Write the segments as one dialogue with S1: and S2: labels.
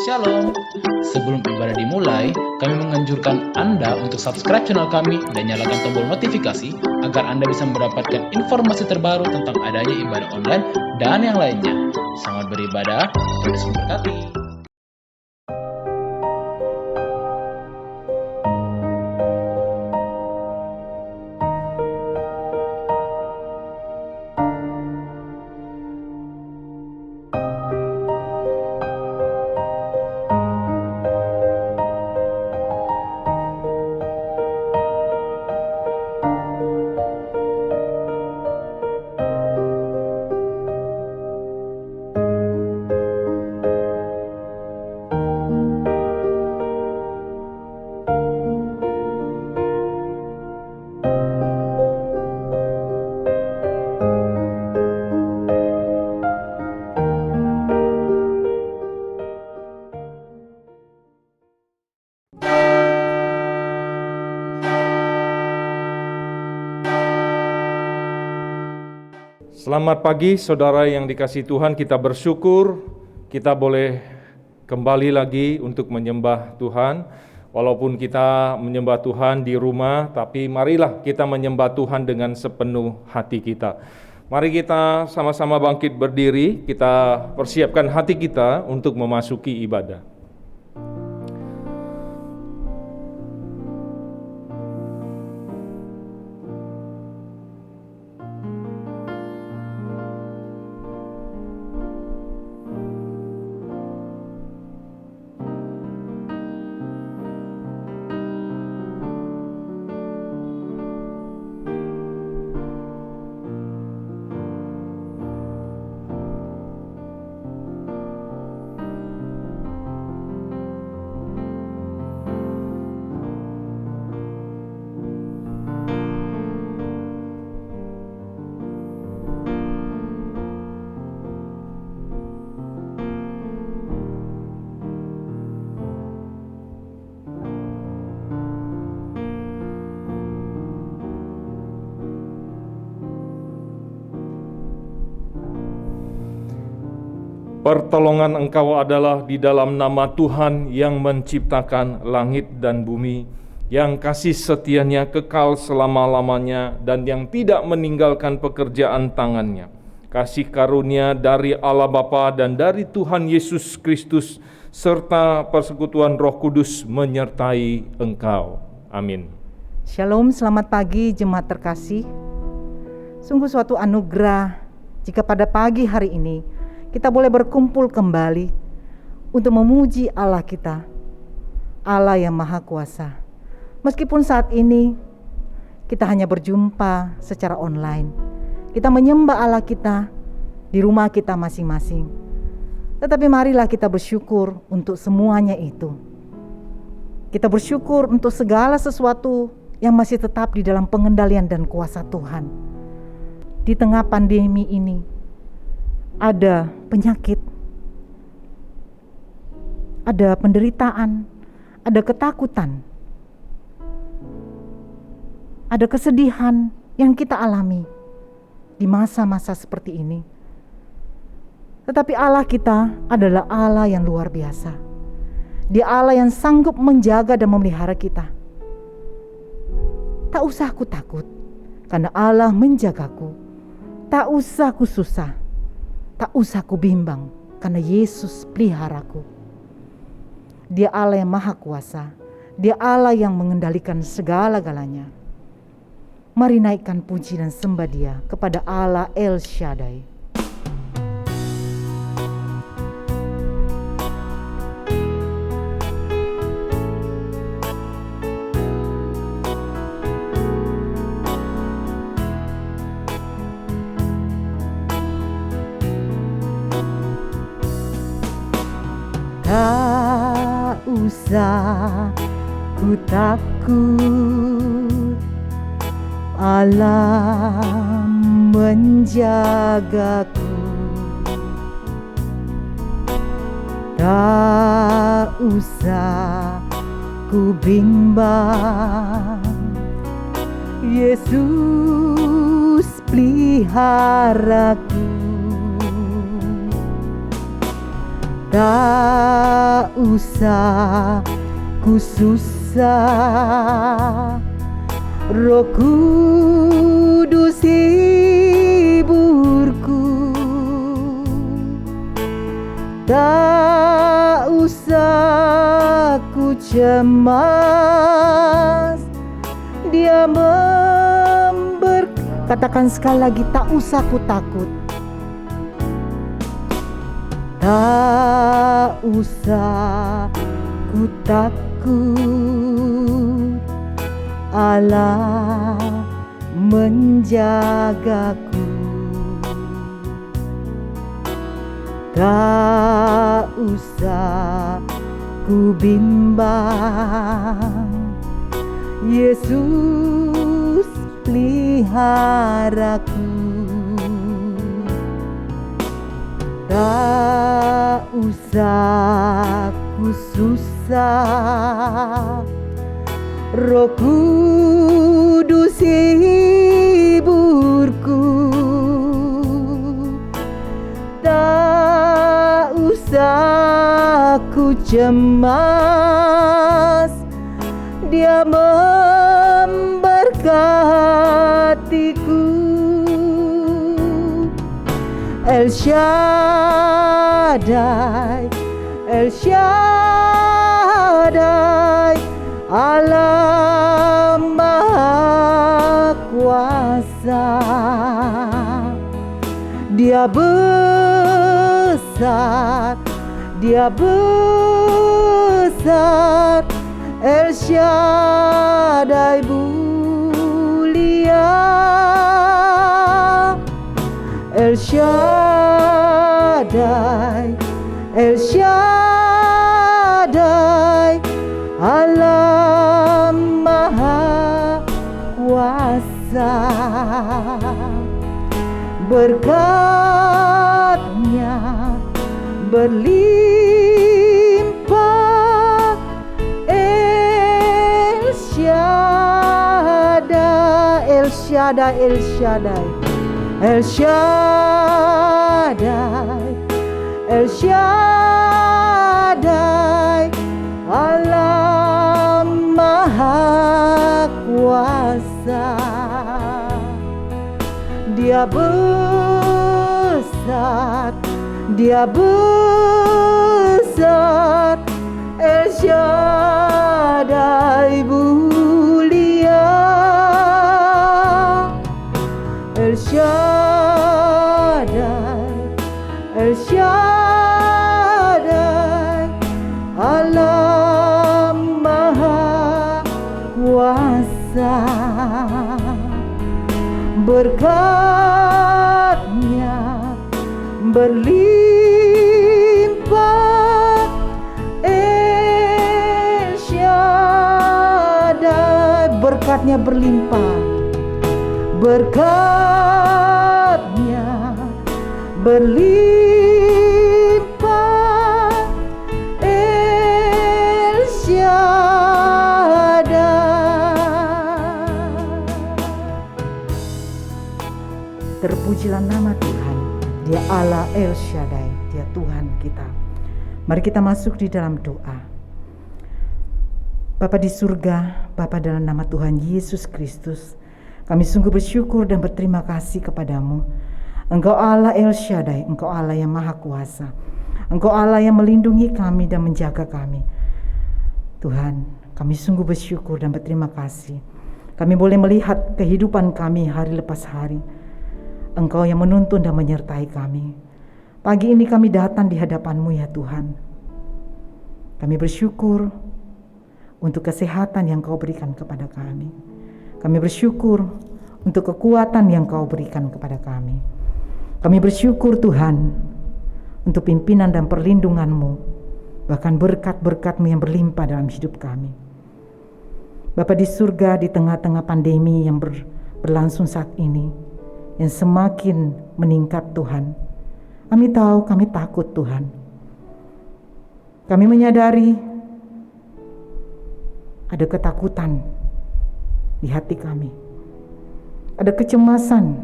S1: Shalom. Sebelum ibadah dimulai, kami menganjurkan Anda untuk subscribe channel kami dan nyalakan tombol notifikasi agar Anda bisa mendapatkan informasi terbaru tentang adanya ibadah online dan yang lainnya. Selamat beribadah, Tuhan memberkati.
S2: Selamat pagi saudara yang dikasihi Tuhan, kita bersyukur kita boleh kembali lagi untuk menyembah Tuhan. Walaupun kita menyembah Tuhan di rumah, tapi marilah kita menyembah Tuhan dengan sepenuh hati kita. Mari kita sama-sama bangkit berdiri, kita persiapkan hati kita untuk memasuki ibadah. Pertolongan Engkau adalah di dalam nama Tuhan yang menciptakan langit dan bumi, yang kasih setianya kekal selama-lamanya dan yang tidak meninggalkan pekerjaan tangannya. Kasih karunia dari Allah Bapa dan dari Tuhan Yesus Kristus serta persekutuan Roh Kudus menyertai Engkau. Amin.
S3: Shalom, selamat pagi jemaat terkasih. Sungguh suatu anugerah jika pada pagi hari ini kita boleh berkumpul kembali untuk memuji Allah kita, Allah yang Maha Kuasa. Meskipun saat ini kita hanya berjumpa secara online, kita menyembah Allah kita di rumah kita masing-masing. Tetapi marilah kita bersyukur untuk semuanya itu. Kita bersyukur untuk segala sesuatu yang masih tetap di dalam pengendalian dan kuasa Tuhan. Di tengah pandemi ini, ada penyakit, ada penderitaan, ada ketakutan, ada kesedihan yang kita alami di masa-masa seperti ini. Tetapi Allah kita adalah Allah yang luar biasa. Dia Allah yang sanggup menjaga dan memelihara kita. Tak usah aku takut, karena Allah menjagaku. Tak usah aku susah, tak usah ku bimbang, karena Yesus peliharaku. Dia Allah yang Maha Kuasa. Dia Allah yang mengendalikan segala-galanya. Mari naikkan puji dan sembah Dia kepada Allah El Shaddai. Tak usah ku takut, Allah menjagaku. Tak usah ku bimbang, Yesus peliharaku. Tak usah ku susah, Roh Kudus hiburku. Tak usah ku cemas, Dia katakan sekali lagi, tak usah ku takut. Tak usah ku takut, Allah menjagaku. Tak usah ku bimbang, Yesus peliharaku. Tak usah ku susah, Roh Kudus hiburku. Tak usah ku cemas, Dia memberkatiku. El Shaddai, El Shaddai, Allah Maha Kuasa. Dia besar, Dia besar, El Shaddai mulia. El Shaddai, El Shaddai, Allah Maha Kuasa. Berkat-Nya berlimpah, El Shaddai, El Shaddai, El Shaddai, El Shaddai, El Shaddai, Allah Maha Kuasa. Dia besar, Dia besar, El Shaddai mulia. El Shaddai, El Shaddai, Allah Maha Kuasa. Berkat-Nya berlimpah, El Shaddai. Berkat-Nya berlimpah, berkat-Nya berlimpah, El Shaddai. Terpujilah nama Tuhan, Dia Allah El Shaddai, Dia Tuhan kita. Mari kita masuk di dalam doa. Bapa di surga, Bapa dalam nama Tuhan Yesus Kristus, kami sungguh bersyukur dan berterima kasih kepadamu. Engkau Allah El Shaddai, Engkau Allah yang Maha Kuasa. Engkau Allah yang melindungi kami dan menjaga kami. Tuhan, kami sungguh bersyukur dan berterima kasih. Kami boleh melihat kehidupan kami hari lepas hari. Engkau yang menuntun dan menyertai kami. Pagi ini kami datang di hadapan-Mu ya Tuhan. Kami bersyukur untuk kesehatan yang Kau berikan kepada kami. Kami bersyukur untuk kekuatan yang Kau berikan kepada kami. Kami bersyukur Tuhan untuk pimpinan dan perlindungan-Mu, bahkan berkat-berkat-Mu yang berlimpah dalam hidup kami. Bapa di surga, di tengah-tengah pandemi yang berlangsung saat ini, yang semakin meningkat Tuhan, kami tahu, kami takut Tuhan. Kami menyadari ada ketakutan di hati kami, ada kecemasan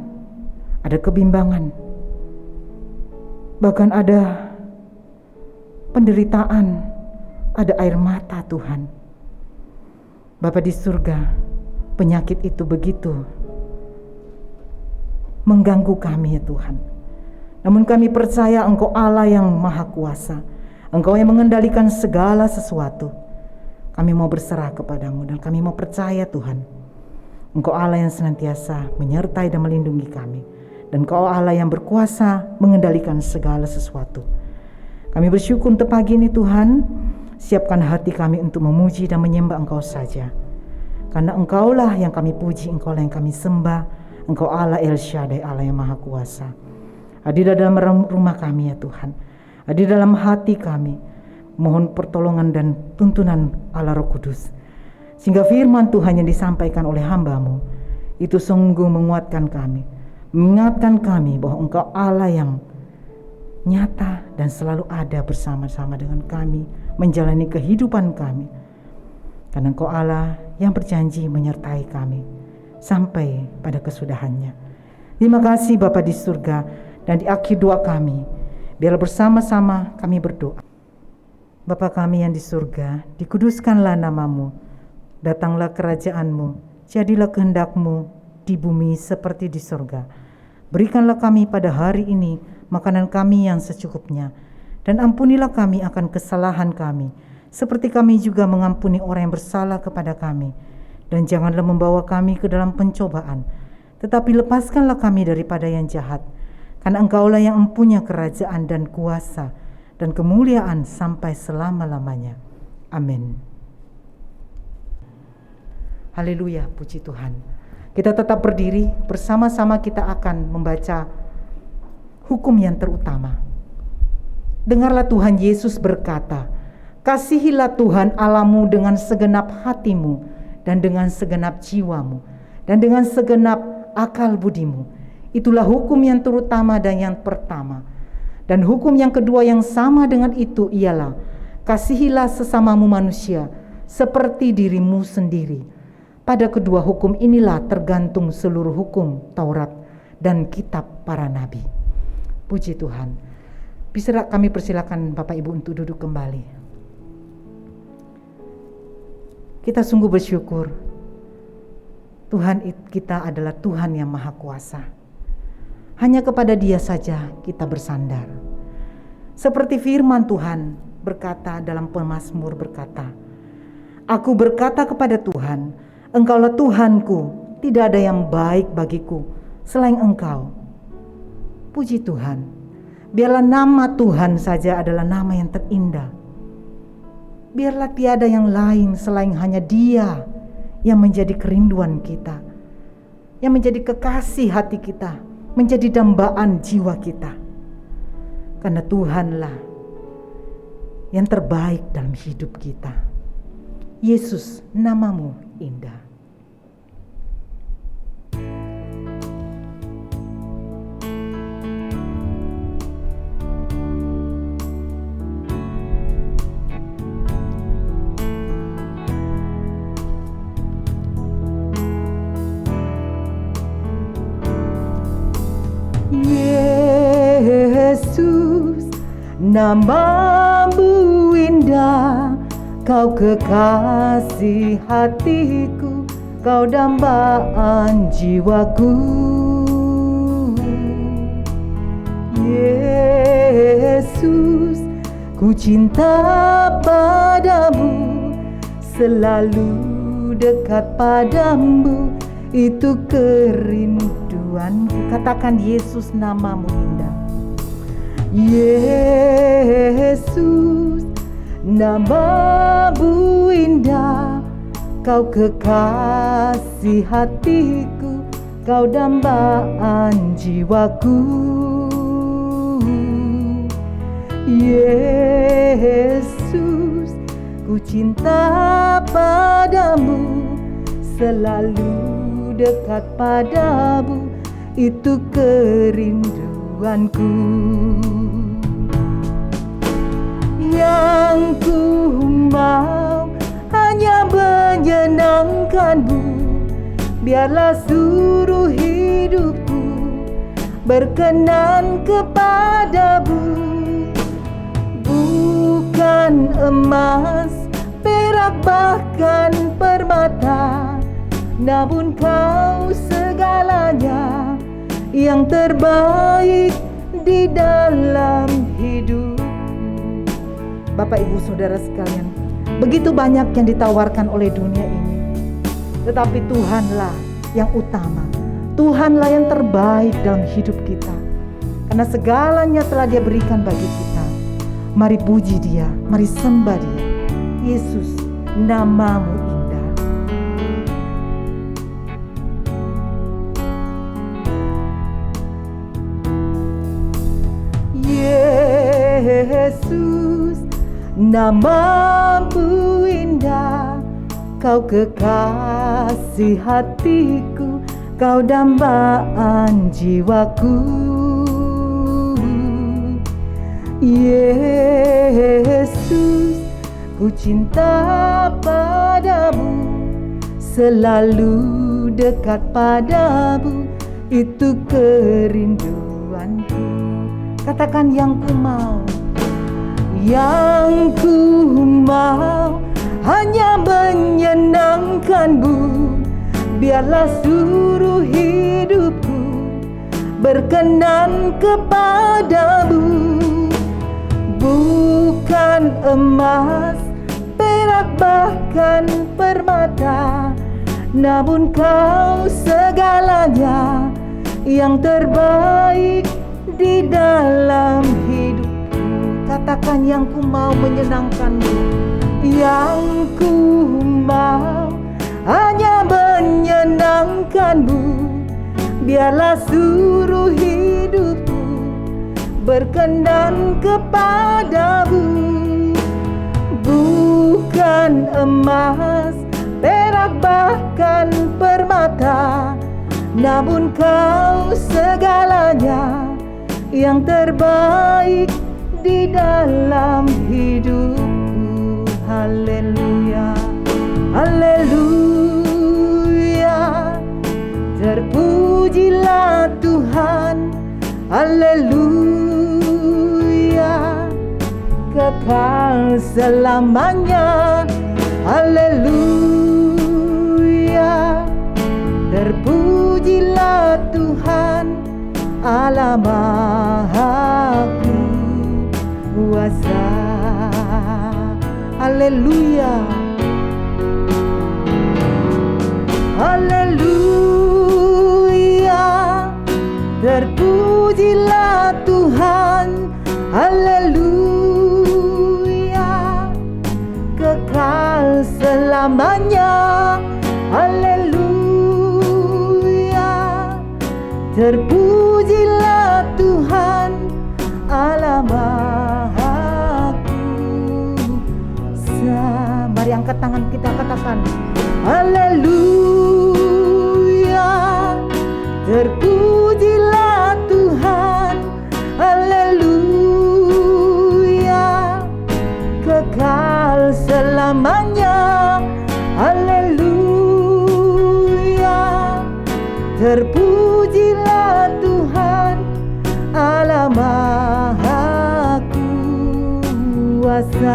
S3: ada kebimbangan, bahkan ada penderitaan, ada air mata Tuhan. Bapa di surga, penyakit itu begitu mengganggu kami ya Tuhan. Namun kami percaya Engkau Allah yang Maha Kuasa, Engkau yang mengendalikan segala sesuatu. Kami mau berserah kepadamu dan kami mau percaya Tuhan, Engkau Allah yang senantiasa menyertai dan melindungi kami, dan Engkau Allah yang berkuasa mengendalikan segala sesuatu. Kami bersyukur untuk pagi ini Tuhan. Siapkan hati kami untuk memuji dan menyembah Engkau saja, karena Engkaulah yang kami puji, Engkaulah yang kami sembah. Engkau Allah El Shaddai, Allah yang Maha Kuasa. Hadir dalam rumah kami ya Tuhan, hadir dalam hati kami. Mohon pertolongan dan tuntunan Allah Roh Kudus, sehingga firman Tuhan yang disampaikan oleh hamba-Mu itu sungguh menguatkan kami, mengingatkan kami bahwa Engkau Allah yang nyata dan selalu ada bersama-sama dengan kami, menjalani kehidupan kami. Karena Engkau Allah yang berjanji menyertai kami sampai pada kesudahannya. Terima kasih Bapa di surga, dan di akhir doa kami, biarlah bersama-sama kami berdoa. Bapa kami yang di surga, dikuduskanlah nama-Mu, datanglah kerajaan-Mu, jadilah kehendak-Mu di bumi seperti di surga. Berikanlah kami pada hari ini makanan kami yang secukupnya, dan ampunilah kami akan kesalahan kami, seperti kami juga mengampuni orang yang bersalah kepada kami. Dan janganlah membawa kami ke dalam pencobaan, tetapi lepaskanlah kami daripada yang jahat. Karena Engkaulah yang mempunyai kerajaan dan kuasa dan kemuliaan sampai selama-lamanya. Amin. Haleluya, puji Tuhan. Kita tetap berdiri, bersama-sama kita akan membaca hukum yang terutama. Dengarlah Tuhan Yesus berkata, "Kasihilah Tuhan Allahmu dengan segenap hatimu, dan dengan segenap jiwamu, dan dengan segenap akal budimu." Itulah hukum yang terutama dan yang pertama. Dan hukum yang kedua yang sama dengan itu ialah, kasihilah sesamamu manusia seperti dirimu sendiri. Pada kedua hukum inilah tergantung seluruh hukum Taurat dan kitab para nabi. Puji Tuhan. Bisa kami persilakan Bapak Ibu untuk duduk kembali. Kita sungguh bersyukur Tuhan kita adalah Tuhan yang Maha Kuasa. Hanya kepada Dia saja kita bersandar. Seperti firman Tuhan berkata dalam Pemazmur berkata, "Aku berkata kepada Tuhan, Engkaulah Tuhanku, tidak ada yang baik bagiku selain Engkau." Puji Tuhan. Biarlah nama Tuhan saja adalah nama yang terindah. Biarlah tiada yang lain selain hanya Dia yang menjadi kerinduan kita, yang menjadi kekasih hati kita, menjadi dambaan jiwa kita. Karena Tuhanlah yang terbaik dalam hidup kita. Yesus, nama-Mu indah.
S4: Yesus, nama-Mu indah, Kau kekasih hatiku, Kau dambaan jiwaku. Yesus, ku cinta padamu, selalu dekat padamu, itu kerinduanku. Katakan, Yesus, nama-Mu indah. Yesus, nama-Mu indah, Kau kekasih hatiku, Kau dambaan jiwaku. Yesus, ku cinta padamu, selalu dekat padamu, itu kerinduanku. Yang ku mau hanya menyenangkan-Mu, biarlah seluruh hidupku berkenan kepadamu. Bukan emas, perak bahkan permata, namun kau segalanya yang terbaik di dalam hidup. Bapak Ibu Saudara sekalian, begitu banyak yang ditawarkan oleh dunia ini, tetapi Tuhanlah yang utama. Tuhanlah yang terbaik dalam hidup kita, karena segalanya telah Dia berikan bagi kita. Mari puji Dia, mari sembah Dia. Yesus, namamu indah. Yesus, namamu indah. Kau kekasih hatiku, kau dambaan jiwaku. Yesus, ku cinta padamu, selalu dekat padamu, itu kerinduanku. Katakan yang ku mau, yang ku mau hanya menyenangkanmu. Biarlah seluruh hidupku berkenan kepadamu. Bukan emas, perak bahkan permata, namun kau segalanya yang terbaik di dalam hidupku. Katakan yang ku mau menyenangkanmu, yang ku mau hanya menyenangkanmu. Biarlah seluruh hidupku berkenan kepadamu. Bukan emas, perak bahkan permata, namun kau segalanya yang terbaik di dalam hidupku. Haleluya, haleluya, terpujilah Tuhan. Haleluya, kekal selamanya. Haleluya, terpujilah Tuhan, Allah Maha Kuasa. Haleluya, haleluya, terpujilah Tuhan. Haleluya, kekal selamanya. Haleluya, terpujilah Tuhan, Allah Maha Kuasa. Mari angkat tangan kita, katakan haleluya, terpujilah Tuhan. Haleluya, kekal selamanya. Haleluya, terpujilah Tuhan, Allah Maha Kuasa.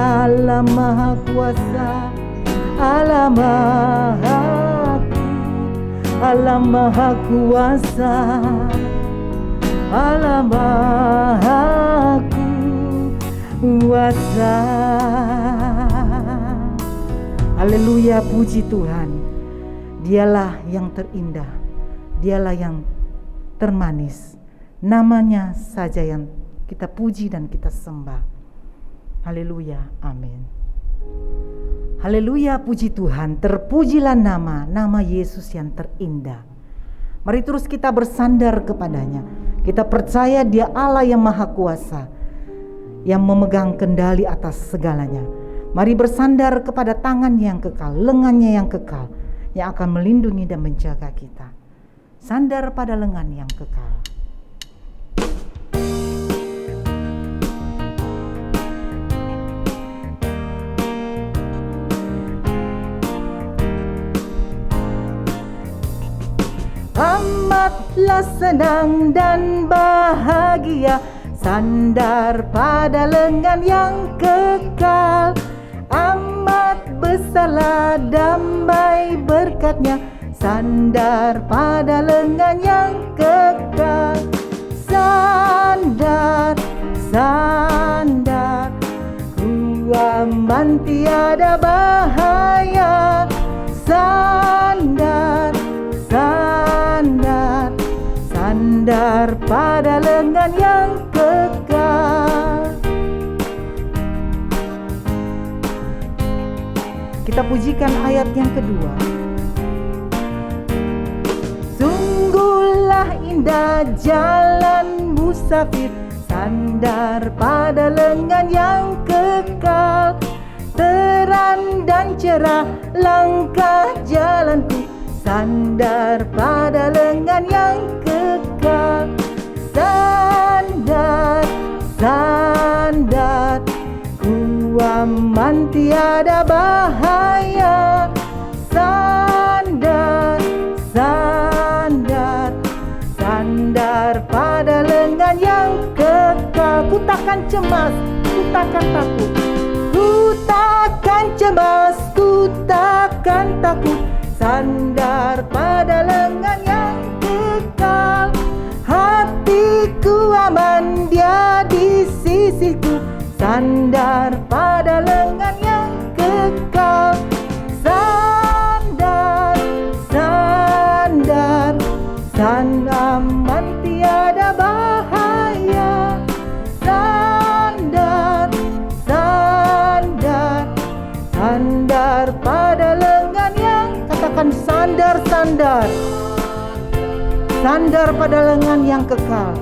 S4: Allah Maha Kuasa, Allah Maha Allah Maha Kuasa, Allah Maha Kuasa. Haleluya, puji Tuhan. Dialah yang terindah, Dialah yang termanis. Namanya saja yang kita puji dan kita sembah. Haleluya, amin. Haleluya, puji Tuhan. Terpujilah nama Yesus yang terindah. Mari terus kita bersandar kepadanya. Kita percaya Dia Allah yang Maha Kuasa, yang memegang kendali atas segalanya. Mari bersandar kepada tangan yang kekal, lengannya yang kekal, yang akan melindungi dan menjaga kita. Sandar pada lengan yang kekal. Amat
S3: hiduplah senang dan bahagia, sandar pada lengan yang kekal. Amat besarlah damai berkat-Nya, sandar pada lengan yang kekal. Sandar, sandar, ku aman tiada bahaya. Sandar, sandar, sandar pada lengan yang kekal. Kita pujikan ayat yang kedua. Sungguhlah indah jalan musafir, sandar pada lengan yang kekal. Terang dan cerah langkah jalanku, sandar pada lengan yang kekal. Sandar, sandar, ku aman tiada bahaya. Sandar, sandar, sandar pada lengan yang kekal. Ku takkan cemas, ku takkan takut, ku takkan cemas, ku takkan takut, sandar pada lengan yang kekal. Hatiku aman, Dia di sisiku, sandar pada lengan yang kekal. Sandar, sandar, sandar aman tiada bahaya. Sandar, sandar, sandar pada lengan yang, katakan sandar, sandar, sandar pada lengan yang kekal.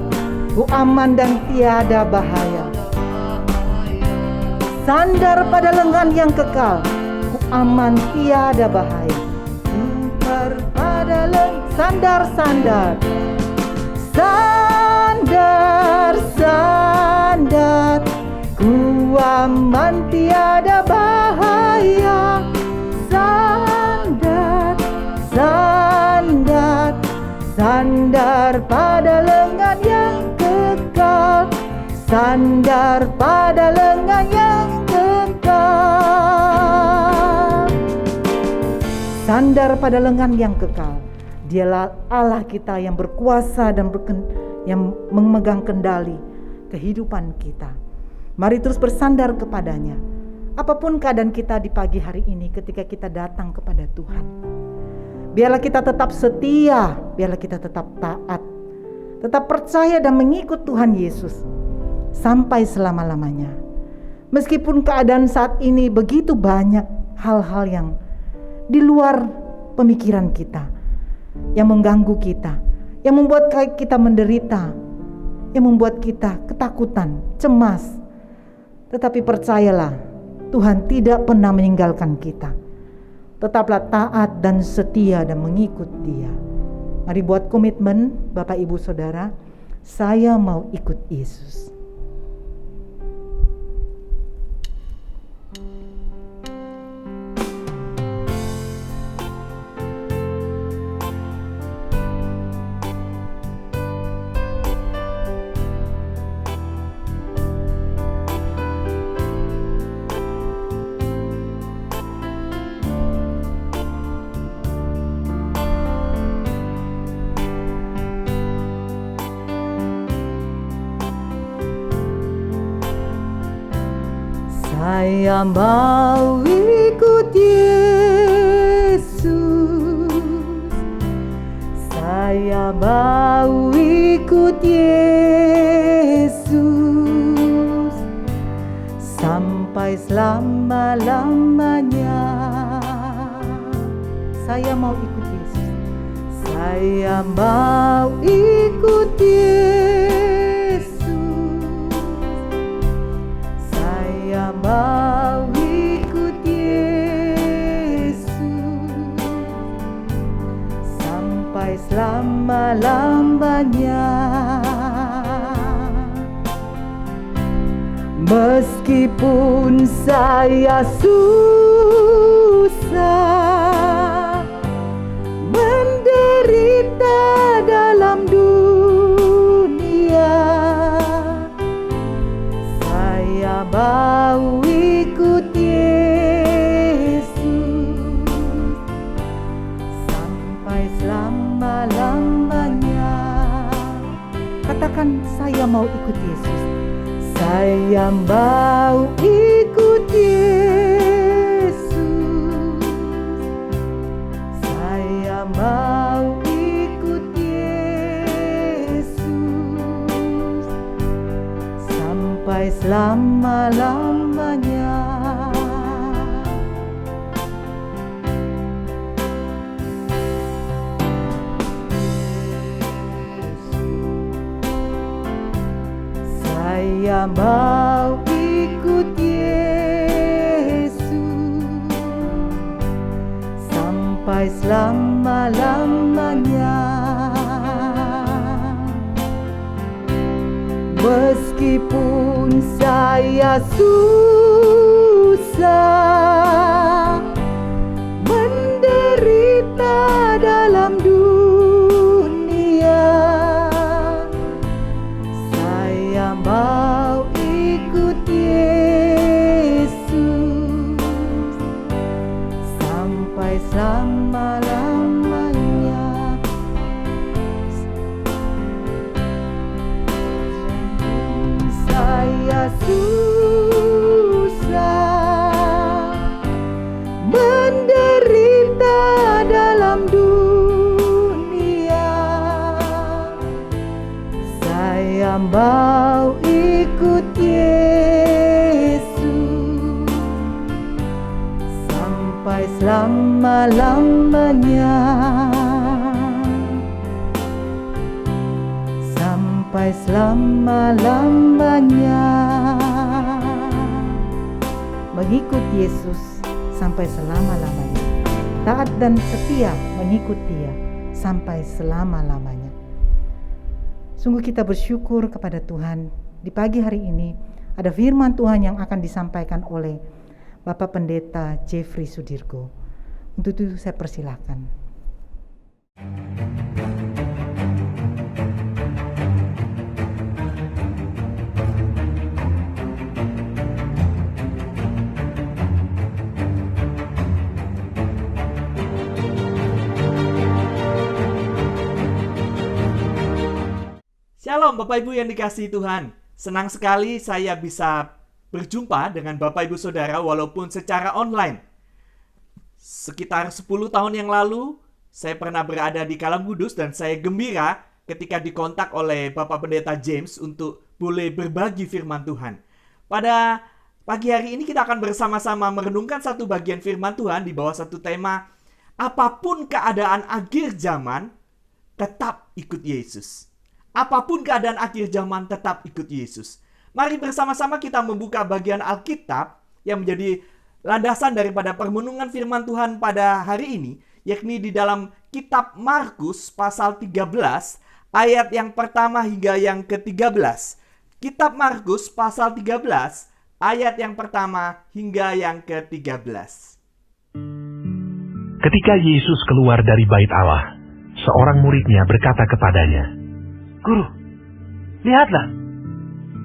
S3: Ku aman dan tiada bahaya. Sandar pada lengan yang kekal, ku aman tiada bahaya. Sandar pada sandar, sandar, sandar, sandar, ku aman tiada bahaya. Sandar, sandar, sandar pada lengan yang kekal. Sandar pada lengan yang kekal. Sandar pada lengan yang kekal. Dialah Allah kita yang berkuasa dan yang memegang kendali kehidupan kita. Mari terus bersandar kepadanya. Apapun keadaan kita di pagi hari ini ketika kita datang kepada Tuhan, biarlah kita tetap setia, biarlah kita tetap taat, tetap percaya dan mengikut Tuhan Yesus sampai selama-lamanya. Meskipun keadaan saat ini begitu banyak hal-hal yang di luar pemikiran kita, yang mengganggu kita, yang membuat kita menderita, yang membuat kita ketakutan, cemas. Tetapi percayalah, Tuhan tidak pernah meninggalkan kita. Tetaplah taat dan setia dan mengikut Dia. Mari buat komitmen, Bapak Ibu Saudara, saya mau ikut Yesus. Saya mau ikut Yesus, saya mau ikut Yesus sampai selama-lamanya. Saya mau ikut Yesus, saya mau ikut Yesus, saya mau ikut Yesus sampai selama-lamanya. Meskipun saya susah menderita dalam dunia Katakan, saya mau ikut Yesus. Saya mau ikut Yesus. Saya mau ikut Yesus sampai selama-lamanya. Saya mau ikut Yesus sampai selama-lamanya. Meskipun saya susah menderita dalam dunia, saya mau ikut Yesus sampai selama-lamanya. Saya susah menderita dalam dunia, saya mau ikut Yesus sampai selama-lamanya. Sampai selama-lamanya. Mengikut Yesus sampai selama-lamanya. Taat dan setia mengikut Dia sampai selama-lamanya. Sungguh kita bersyukur kepada Tuhan. Di pagi hari ini ada firman Tuhan yang akan disampaikan oleh Bapak Pendeta Jeffrey Sudirgo. Untuk itu saya persilakan.
S5: Shalom Bapak Ibu yang dikasihi Tuhan. Senang sekali saya bisa berjumpa dengan Bapak Ibu Saudara walaupun secara online. Sekitar 10 tahun yang lalu, saya pernah berada di Kalam Kudus dan saya gembira ketika dikontak oleh Bapak Pendeta James untuk boleh berbagi firman Tuhan. Pada pagi hari ini kita akan bersama-sama merenungkan satu bagian firman Tuhan di bawah satu tema, apapun keadaan akhir zaman, tetap ikut Yesus. Apapun keadaan akhir zaman, tetap ikut Yesus. Mari bersama-sama kita membuka bagian Alkitab yang menjadi landasan daripada permenungan firman Tuhan pada hari ini, yakni di dalam kitab Markus pasal 13, ayat yang pertama hingga yang ke-13. Kitab Markus pasal 13, ayat yang pertama hingga yang ke-13.
S6: Ketika Yesus keluar dari bait Allah, seorang muridnya berkata kepadanya, "Guru, lihatlah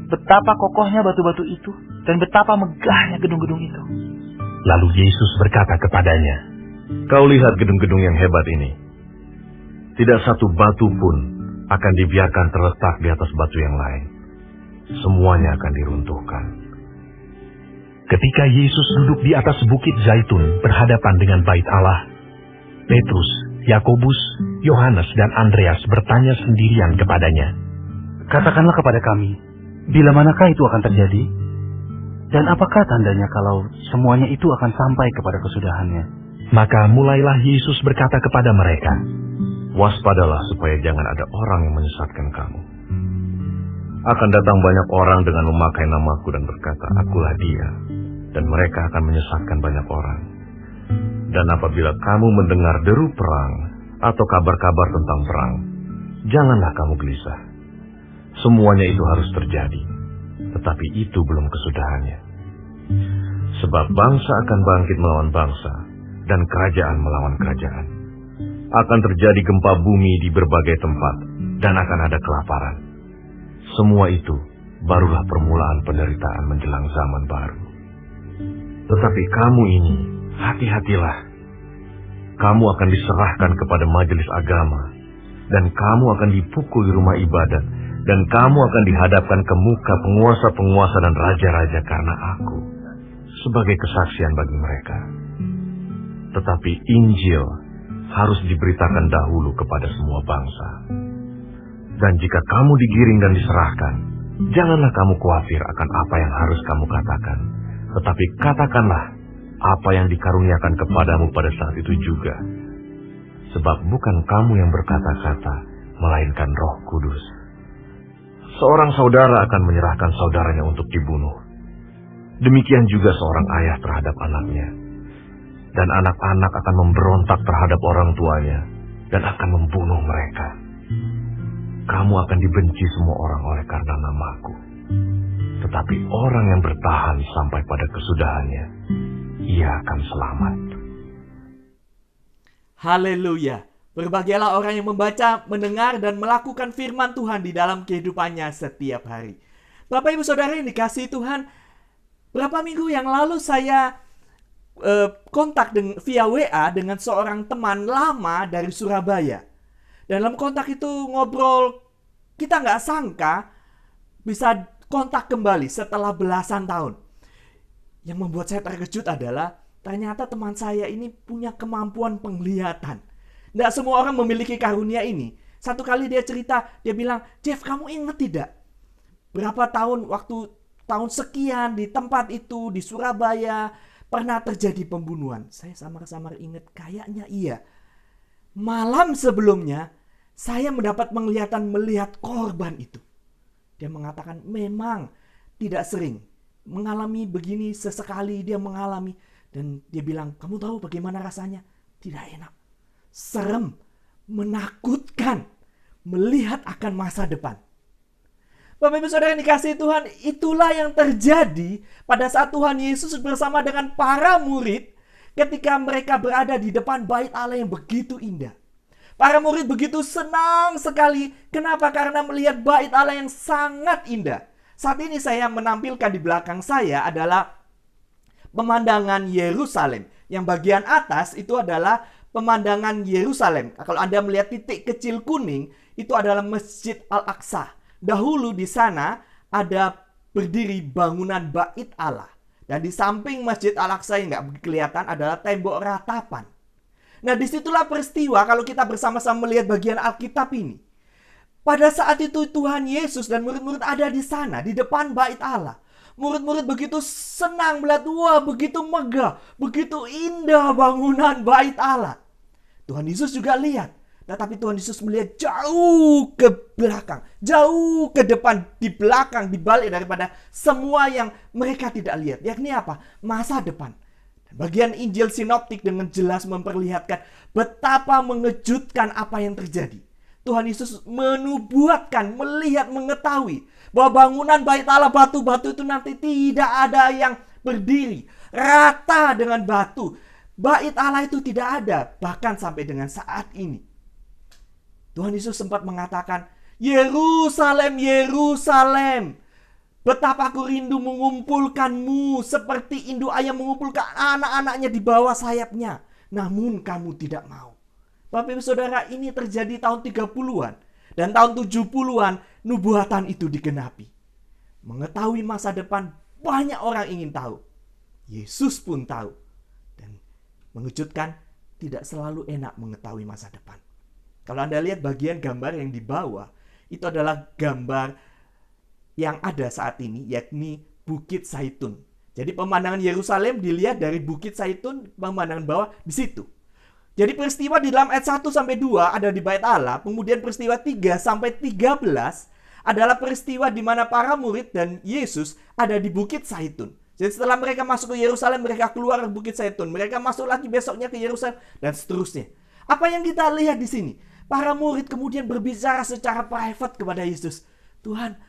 S6: betapa kokohnya batu-batu itu dan betapa megahnya gedung-gedung itu." Lalu Yesus berkata kepadanya,
S7: "Kau lihat gedung-gedung yang hebat ini. Tidak satu batu pun akan dibiarkan terletak di atas batu yang lain. Semuanya akan diruntuhkan."
S6: Ketika Yesus duduk di atas bukit Zaitun berhadapan dengan bait Allah, Petrus, Yakobus, Yohanes, dan Andreas bertanya sendirian kepadanya,
S8: "Katakanlah kepada kami, bila manakah itu akan terjadi? Dan apakah tandanya kalau semuanya itu akan sampai kepada kesudahannya?"
S6: Maka mulailah Yesus berkata kepada mereka,
S7: "Waspadalah supaya jangan ada orang yang menyesatkan kamu. Akan datang banyak orang dengan memakai namaku dan berkata, 'Akulah dia,' dan mereka akan menyesatkan banyak orang. Dan apabila kamu mendengar deru perang atau kabar-kabar tentang perang, janganlah kamu gelisah. Semuanya itu harus terjadi, tetapi itu belum kesudahannya. Sebab bangsa akan bangkit melawan bangsa, dan kerajaan melawan kerajaan. Akan terjadi gempa bumi di berbagai tempat, dan akan ada kelaparan. Semua itu barulah permulaan penderitaan menjelang zaman baru. Tetapi kamu ini, hati-hatilah. Kamu akan diserahkan kepada majelis agama, dan kamu akan dipukul di rumah ibadat, dan kamu akan dihadapkan ke muka penguasa-penguasa dan raja-raja karena aku, sebagai kesaksian bagi mereka. Tetapi Injil harus diberitakan dahulu kepada semua bangsa. Dan jika kamu digiring dan diserahkan, janganlah kamu khawatir akan apa yang harus kamu katakan, tetapi katakanlah apa yang dikaruniakan kepadamu pada saat itu juga. Sebab bukan kamu yang berkata-kata, melainkan Roh Kudus. Seorang saudara akan menyerahkan saudaranya untuk dibunuh. Demikian juga seorang ayah terhadap anaknya. Dan anak-anak akan memberontak terhadap orang tuanya dan akan membunuh mereka. Kamu akan dibenci semua orang oleh karena namaku. Tetapi orang yang bertahan sampai pada kesudahannya, ia akan selamat.
S5: Haleluya. Berbahagialah orang yang membaca, mendengar, dan melakukan firman Tuhan di dalam kehidupannya setiap hari. Bapak Ibu Saudara yang dikasihi Tuhan, berapa minggu yang lalu saya kontak via WA dengan seorang teman lama dari Surabaya. Dalam kontak itu ngobrol, kita nggak sangka bisa kontak kembali setelah belasan tahun. Yang membuat saya terkejut adalah ternyata teman saya ini punya kemampuan penglihatan. Nggak semua orang memiliki karunia ini. Satu kali dia cerita, dia bilang, "Jeff, kamu ingat tidak? Berapa tahun, tahun sekian di tempat itu, di Surabaya, pernah terjadi pembunuhan." Saya samar-samar ingat, kayaknya iya. Malam sebelumnya, saya mendapat penglihatan melihat korban itu. Dia mengatakan, memang tidak sering. Mengalami begini sesekali dia mengalami. Dan dia bilang, "Kamu tahu bagaimana rasanya?" Tidak enak. Serem, menakutkan, melihat akan masa depan. Bapak Ibu Saudara yang dikasihi Tuhan, itulah yang terjadi pada saat Tuhan Yesus bersama dengan para murid ketika mereka berada di depan bait Allah yang begitu indah. Para murid begitu senang sekali. Kenapa? Karena melihat bait Allah yang sangat indah. Saat ini saya menampilkan di belakang saya adalah pemandangan Yerusalem. Yang bagian atas itu adalah pemandangan Yerusalem. Kalau Anda melihat titik kecil kuning, itu adalah Masjid Al-Aqsa. Dahulu di sana ada berdiri bangunan bait Allah. Dan di samping Masjid Al-Aqsa yang nggak kelihatan adalah tembok ratapan. Nah, disitulah peristiwa kalau kita bersama-sama melihat bagian Alkitab ini. Pada saat itu Tuhan Yesus dan murid-murid ada di sana, di depan bait Allah. Murid-murid begitu senang melihat, wah begitu megah, begitu indah bangunan bait Allah. Tuhan Yesus juga lihat. Tetapi Tuhan Yesus melihat jauh ke belakang, jauh ke depan, di belakang, di balik daripada semua yang mereka tidak lihat. Yakni apa? Masa depan. Bagian Injil Sinoptik dengan jelas memperlihatkan betapa mengejutkan apa yang terjadi. Tuhan Yesus menubuatkan, melihat, mengetahui bahwa bangunan bait Allah, batu-batu itu nanti tidak ada yang berdiri rata dengan batu. Bait Allah itu tidak ada, bahkan sampai dengan saat ini. Tuhan Yesus sempat mengatakan, "Yerusalem, Yerusalem, betapa aku rindu mengumpulkanmu seperti induk ayam mengumpulkan anak-anaknya di bawah sayapnya. Namun kamu tidak mau." Bapak Ibu Saudara, ini terjadi tahun 30-an. Dan tahun 70-an nubuatan itu digenapi. Mengetahui masa depan, banyak orang ingin tahu. Yesus pun tahu. Dan mengejutkan, tidak selalu enak mengetahui masa depan. Kalau Anda lihat bagian gambar yang di bawah, itu adalah gambar yang ada saat ini, yakni Bukit Zaitun. Jadi pemandangan Yerusalem dilihat dari Bukit Zaitun, pemandangan bawah di situ. Jadi peristiwa di dalam ayat 1 sampai 2 ada di bait Allah, kemudian peristiwa 3 sampai 13 adalah peristiwa di mana para murid dan Yesus ada di Bukit Zaitun. Jadi setelah mereka masuk ke Yerusalem, mereka keluar ke Bukit Zaitun, mereka masuk lagi besoknya ke Yerusalem dan seterusnya. Apa yang kita lihat di sini? Para murid kemudian berbicara secara private kepada Yesus. "Tuhan,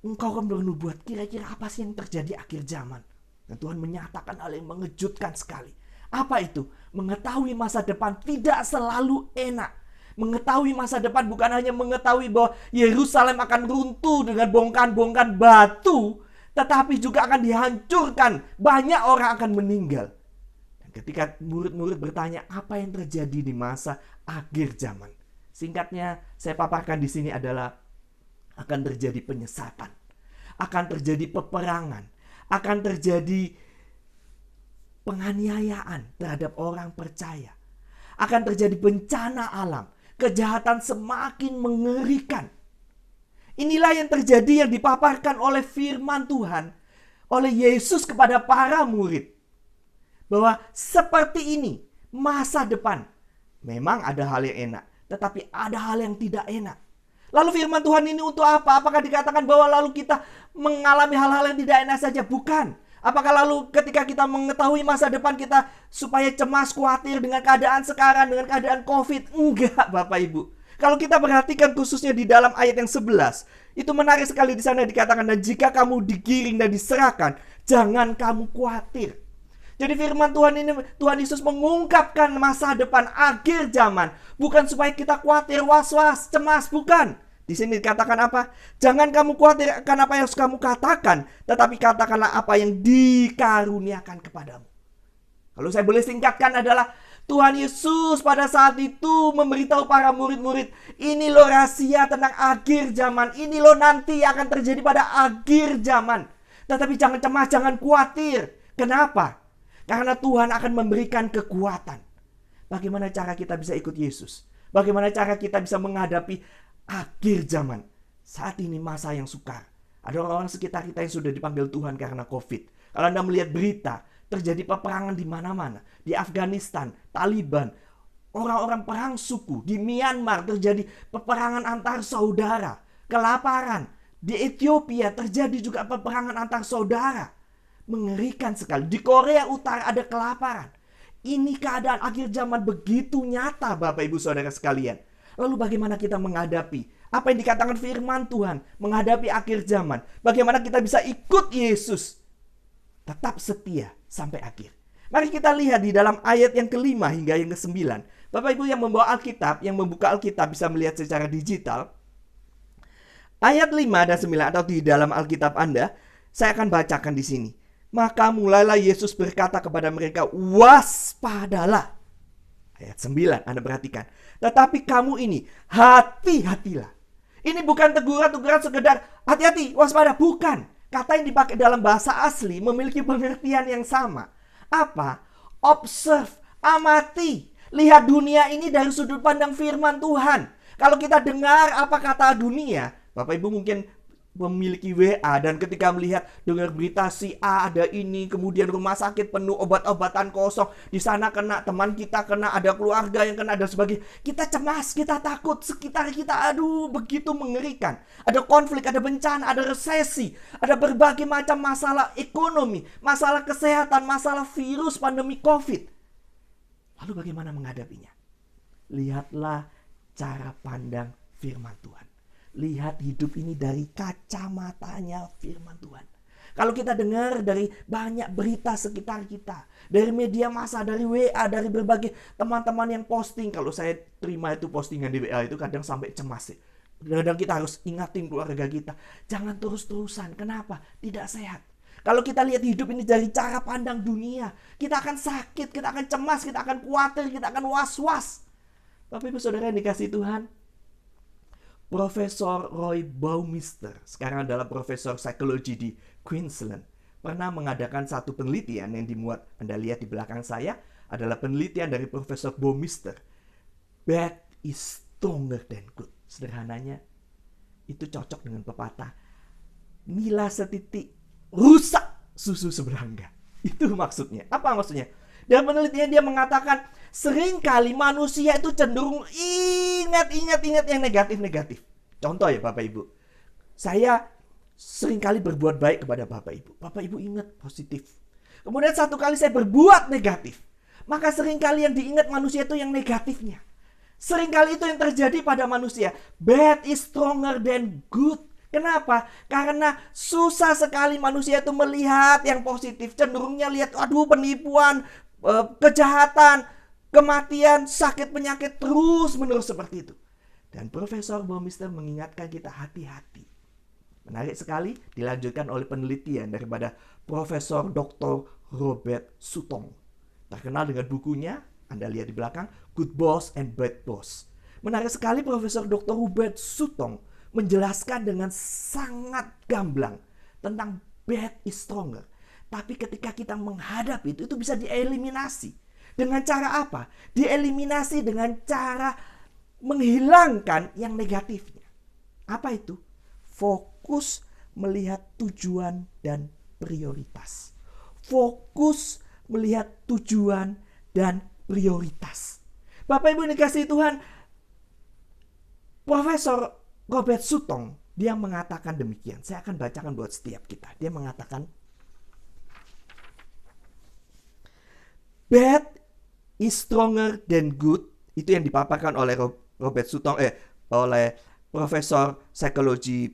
S5: Engkau kan bernubuat, kira-kira apa sih yang terjadi akhir zaman?" Dan Tuhan menyatakan hal yang mengejutkan sekali. Apa itu? Mengetahui masa depan tidak selalu enak. Mengetahui masa depan bukan hanya mengetahui bahwa Yerusalem akan runtuh dengan bongkahan-bongkahan batu, tetapi juga akan dihancurkan. Banyak orang akan meninggal. Dan ketika murid-murid bertanya apa yang terjadi di masa akhir zaman, singkatnya saya paparkan di sini adalah akan terjadi penyesatan, akan terjadi peperangan, akan terjadi penganiayaan terhadap orang percaya, akan terjadi bencana alam, kejahatan semakin mengerikan. Inilah yang terjadi yang dipaparkan oleh firman Tuhan, oleh Yesus kepada para murid. Bahwa seperti ini masa depan. Memang ada hal yang enak, tetapi ada hal yang tidak enak. Lalu firman Tuhan ini untuk apa? Apakah dikatakan bahwa lalu kita mengalami hal-hal yang tidak enak saja? Bukan. Apakah lalu ketika kita mengetahui masa depan kita supaya cemas, khawatir dengan keadaan sekarang, dengan keadaan COVID? Enggak, Bapak Ibu. Kalau kita perhatikan khususnya di dalam ayat yang 11, itu menarik sekali di sana dikatakan, dan jika kamu digiring dan diserahkan, jangan kamu khawatir. Jadi firman Tuhan ini, Tuhan Yesus mengungkapkan masa depan akhir zaman. Bukan supaya kita khawatir, was-was, cemas, bukan. Di sini dikatakan apa? Jangan kamu khawatir akan apa yang harus kamu katakan, tetapi katakanlah apa yang dikaruniakan kepadamu. Kalau saya boleh singkatkan adalah, Tuhan Yesus pada saat itu memberitahu para murid-murid, ini loh rahasia tentang akhir zaman, ini loh nanti akan terjadi pada akhir zaman. Tetapi jangan cemas, jangan khawatir. Kenapa? Karena Tuhan akan memberikan kekuatan. Bagaimana cara kita bisa ikut Yesus? Bagaimana cara kita bisa menghadapi akhir zaman? Saat ini masa yang sukar. Ada orang-orang sekitar kita yang sudah dipanggil Tuhan karena COVID. Kalau Anda melihat berita, terjadi peperangan di mana-mana. Di Afghanistan, Taliban, orang-orang perang suku. Di Myanmar terjadi peperangan antar saudara. Kelaparan. Di Ethiopia terjadi juga peperangan antar saudara. Mengerikan sekali. Di Korea Utara ada kelaparan. Ini keadaan akhir zaman begitu nyata, Bapak Ibu Saudara sekalian. Lalu bagaimana kita menghadapi apa yang dikatakan firman Tuhan, menghadapi akhir zaman? Bagaimana kita bisa ikut Yesus? Tetap setia sampai akhir. Mari kita lihat di dalam ayat yang ke-5 hingga yang ke-9. Bapak Ibu yang membawa Alkitab, yang membuka Alkitab bisa melihat secara digital. Ayat 5 dan 9 atau di dalam Alkitab Anda, saya akan bacakan di sini. Maka mulailah Yesus berkata kepada mereka, waspadalah. Ayat 9, Anda perhatikan. Tetapi kamu ini, hati-hatilah. Ini bukan teguran-teguran sekedar hati-hati, waspada. Bukan. Kata yang dipakai dalam bahasa asli memiliki pengertian yang sama. Apa? Observe, amati. Lihat dunia ini dari sudut pandang firman Tuhan. Kalau kita dengar apa kata dunia, Bapak Ibu mungkin memiliki WA dan ketika melihat dengar berita si A ada ini, kemudian rumah sakit penuh, obat-obatan kosong, di sana kena, teman kita kena, ada keluarga yang kena dan sebagainya. Kita cemas, kita takut, sekitar kita aduh begitu mengerikan. Ada konflik, ada bencana, ada resesi, ada berbagai macam masalah ekonomi, masalah kesehatan, masalah virus, pandemi COVID. Lalu bagaimana menghadapinya? Lihatlah cara pandang firman Tuhan. Lihat hidup ini dari kacamatanya firman Tuhan. Kalau kita dengar dari banyak berita sekitar kita, dari media massa, dari WA, dari berbagai teman-teman yang posting. Kalau saya terima itu postingan di WA itu kadang sampai cemas. Kadang kita harus ingatin keluarga kita. Jangan terus-terusan. Kenapa? Tidak sehat. Kalau kita lihat hidup ini dari cara pandang dunia, kita akan sakit, kita akan cemas, kita akan khawatir, kita akan was-was. Bapak Ibu Saudara yang dikasihi Tuhan, Profesor Roy Baumeister, sekarang adalah profesor psikologi di Queensland, pernah mengadakan satu penelitian yang dimuat, Anda lihat di belakang saya, adalah penelitian dari Profesor Baumeister. Bad is stronger than good. Sederhananya, itu cocok dengan pepatah, mila setitik, rusak susu seberangga. Itu maksudnya. Apa maksudnya? Dan penelitian dia mengatakan, seringkali manusia itu cenderung ingat yang negatif-negatif. Contoh ya Bapak Ibu. Saya seringkali berbuat baik kepada Bapak Ibu. Bapak Ibu ingat positif. Kemudian satu kali saya berbuat negatif. Maka seringkali yang diingat manusia itu yang negatifnya. Seringkali itu yang terjadi pada manusia. Bad is stronger than good. Kenapa? Karena susah sekali manusia itu melihat yang positif. Cenderungnya lihat, aduh penipuan, kejahatan, kematian, sakit penyakit terus-menerus seperti itu. Dan Profesor Baumeister mengingatkan kita hati-hati. Menarik sekali dilanjutkan oleh penelitian daripada Profesor Dr. Robert Sutton. Terkenal dengan bukunya, Anda lihat di belakang, Good Boss and Bad Boss. Menarik sekali Profesor Dr. Robert Sutton menjelaskan dengan sangat gamblang tentang bad is stronger. Tapi ketika kita menghadapi itu bisa dieliminasi. Dengan cara apa? Dieliminasi dengan cara menghilangkan yang negatifnya. Apa itu? Fokus melihat tujuan dan prioritas. Fokus melihat tujuan dan prioritas. Bapak Ibu dikasihi Tuhan, Profesor Robert Sutton, dia mengatakan demikian. Saya akan bacakan buat setiap kita. Dia mengatakan, bad is stronger than good. Itu yang dipaparkan oleh Robert Sutton, oleh Profesor Psikologi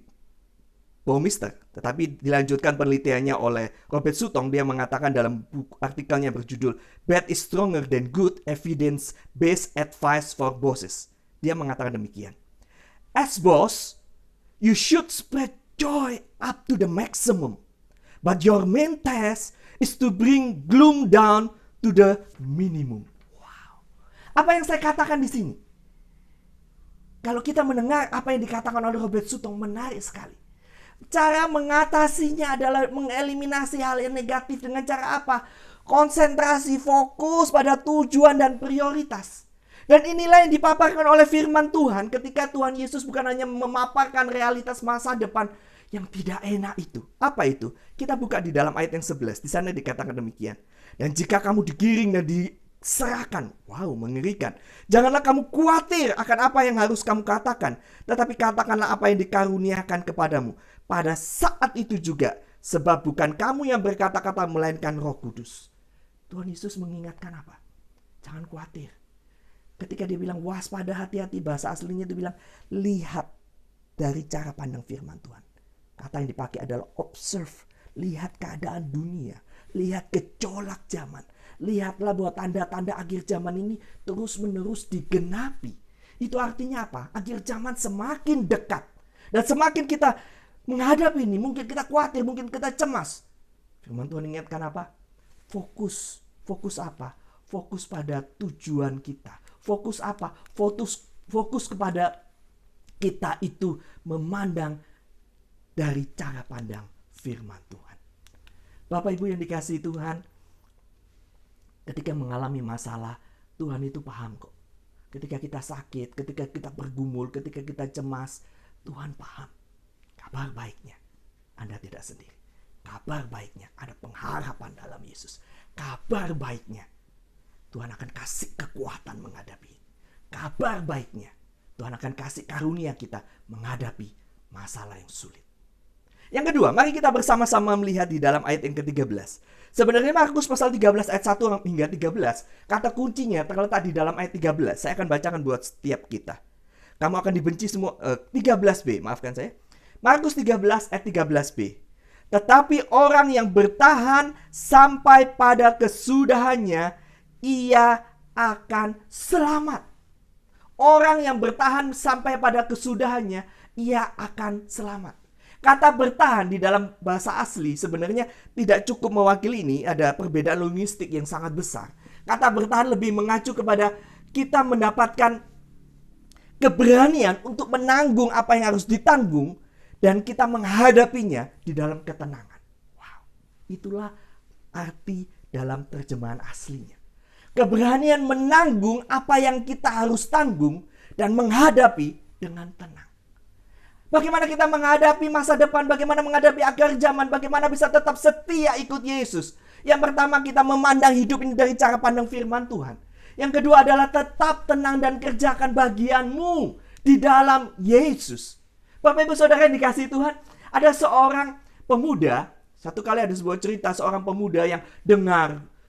S5: Baumeister. Tetapi dilanjutkan penelitiannya oleh Robert Sutton. Dia mengatakan dalam buku artikelnya berjudul Bad is Stronger Than Good, Evidence-Based Advice for Bosses. Dia mengatakan demikian. As boss, you should spread joy up to the maximum. But your main task is to bring gloom down to the minimum. Wow. Apa yang saya katakan di sini? Kalau kita mendengar apa yang dikatakan oleh Robert Sutton, menarik sekali. Cara mengatasinya adalah mengeliminasi hal yang negatif dengan cara apa? Konsentrasi, fokus pada tujuan dan prioritas. Dan inilah yang dipaparkan oleh firman Tuhan ketika Tuhan Yesus bukan hanya memaparkan realitas masa depan yang tidak enak itu. Apa itu? Kita buka di dalam ayat yang 11. Di sana dikatakan demikian. Dan jika kamu digiring dan diserahkan, wow, mengerikan. Janganlah kamu khawatir akan apa yang harus kamu katakan, tetapi katakanlah apa yang dikaruniakan kepadamu. Pada saat itu juga, sebab bukan kamu yang berkata-kata melainkan Roh Kudus. Tuhan Yesus mengingatkan apa? Jangan khawatir. Ketika dia bilang waspada, hati-hati, bahasa aslinya dia bilang lihat dari cara pandang firman Tuhan. Kata yang dipakai adalah observe, lihat keadaan dunia, lihat gejolak zaman. Lihatlah bahwa tanda-tanda akhir zaman ini terus-menerus digenapi. Itu artinya apa? Akhir zaman semakin dekat. Dan semakin kita menghadapi ini, mungkin kita khawatir, mungkin kita cemas. Firman Tuhan ingatkan apa? Fokus. Fokus apa? Fokus pada tujuan kita. Fokus apa? Fokus kepada kita itu memandang dari cara pandang firman Tuhan. Bapak Ibu yang dikasihi Tuhan, ketika mengalami masalah, Tuhan itu paham kok. Ketika kita sakit, ketika kita bergumul, ketika kita cemas, Tuhan paham. Kabar baiknya, Anda tidak sendiri. Kabar baiknya, ada pengharapan dalam Yesus. Kabar baiknya, Tuhan akan kasih kekuatan menghadapi. Kabar baiknya, Tuhan akan kasih karunia kita menghadapi masalah yang sulit. Yang kedua, mari kita bersama-sama melihat di dalam ayat yang ke-13. Sebenarnya Markus pasal 13 ayat 1 hingga 13, kata kuncinya terletak di dalam ayat 13. Saya akan bacakan buat setiap kita. Kamu akan dibenci semua, 13b, maafkan saya. Markus 13 ayat 13b. Tetapi orang yang bertahan sampai pada kesudahannya, ia akan selamat. Orang yang bertahan sampai pada kesudahannya, ia akan selamat. Kata bertahan di dalam bahasa asli sebenarnya tidak cukup mewakili ini. Ada perbedaan linguistik yang sangat besar. Kata bertahan lebih mengacu kepada kita mendapatkan keberanian untuk menanggung apa yang harus ditanggung. Dan kita menghadapinya di dalam ketenangan. Wow, itulah arti dalam terjemahan aslinya. Keberanian menanggung apa yang kita harus tanggung dan menghadapi dengan tenang. Bagaimana kita menghadapi masa depan, bagaimana menghadapi akhir zaman, bagaimana bisa tetap setia ikut Yesus. Yang pertama, kita memandang hidup ini dari cara pandang firman Tuhan. Yang kedua adalah tetap tenang dan kerjakan bagianmu di dalam Yesus. Bapak Ibu Saudara yang dikasihi Tuhan, ada seorang pemuda, satu kali ada sebuah cerita seorang pemuda yang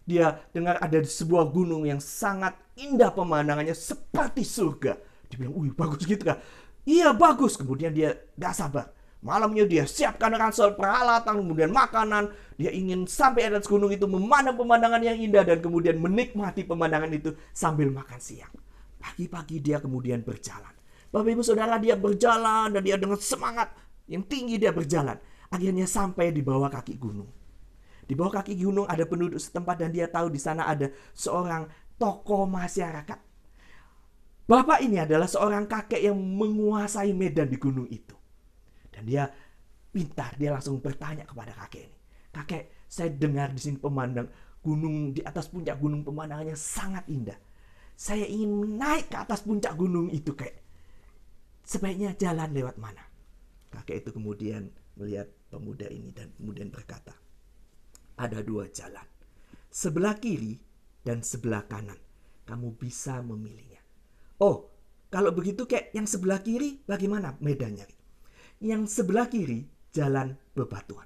S5: dia dengar ada di sebuah gunung yang sangat indah pemandangannya seperti surga. Dia bilang, "Wih, bagus gitu kan?" "Iya, bagus." Kemudian dia gak sabar. Malamnya dia siapkan ransel, peralatan, kemudian makanan. Dia ingin sampai atas gunung itu memandang pemandangan yang indah dan kemudian menikmati pemandangan itu sambil makan siang. Pagi-pagi dia kemudian berjalan. Bapak Ibu Saudara, dia berjalan dan dia dengan semangat yang tinggi dia berjalan. Akhirnya sampai di bawah kaki gunung. Di bawah kaki gunung ada penduduk setempat dan dia tahu di sana ada seorang tokoh masyarakat. Bapak ini adalah seorang kakek yang menguasai medan di gunung itu. Dan dia pintar, dia langsung bertanya kepada kakek ini. Kakek, saya dengar di sini pemandang gunung, di atas puncak gunung pemandangannya sangat indah. Saya ingin naik ke atas puncak gunung itu, kek. Sebaiknya jalan lewat mana? Kakek itu kemudian melihat pemuda ini dan kemudian berkata, ada 2 jalan. Sebelah kiri dan sebelah kanan. Kamu bisa memilihnya. Oh, kalau begitu kek, yang sebelah kiri bagaimana medannya? Yang sebelah kiri jalan bebatuan.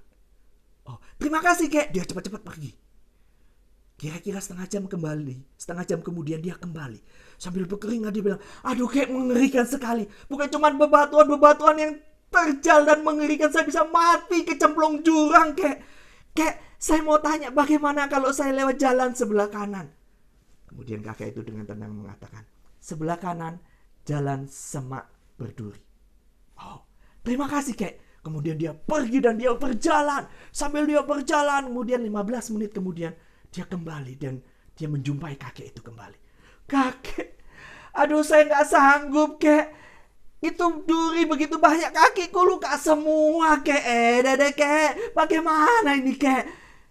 S5: Oh, terima kasih kek. Dia cepat-cepat pergi. Kira-kira setengah jam kemudian dia kembali. Sambil berkeringat dia bilang, aduh kek, mengerikan sekali. Bukan cuma bebatuan yang terjal dan mengerikan, saya bisa mati kecemplung jurang kek. Kek, saya mau tanya bagaimana kalau saya lewat jalan sebelah kanan? Kemudian kakek itu dengan tenang mengatakan, sebelah kanan jalan semak berduri. Oh, terima kasih kek. Kemudian dia pergi dan dia berjalan. Sambil dia berjalan, kemudian 15 menit kemudian dia kembali dan dia menjumpai kakek itu kembali. Kakek, aduh saya gak sanggup kek. Itu duri begitu banyak, kakiku luka semua kek. Dede kek, bagaimana ini kek?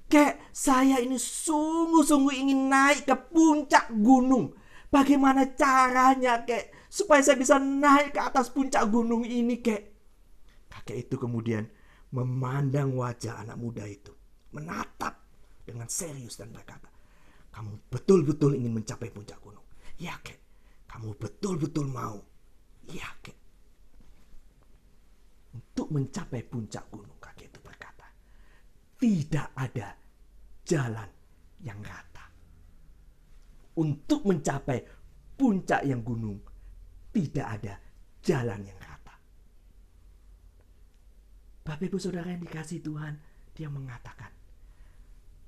S5: Kek, saya ini sungguh-sungguh ingin naik ke puncak gunung. Bagaimana caranya kek? Supaya saya bisa naik ke atas puncak gunung ini kek. Kakek itu kemudian memandang wajah anak muda itu. Menatap dengan serius dan berkata, kamu betul-betul ingin mencapai puncak gunung? Ya kek. Kamu betul-betul mau? Ya kek. Untuk mencapai puncak gunung, kakek itu berkata, tidak ada jalan yang rata. Untuk mencapai puncak yang gunung, tidak ada jalan yang rata. Bapak Ibu Saudara yang dikasihi Tuhan, dia mengatakan,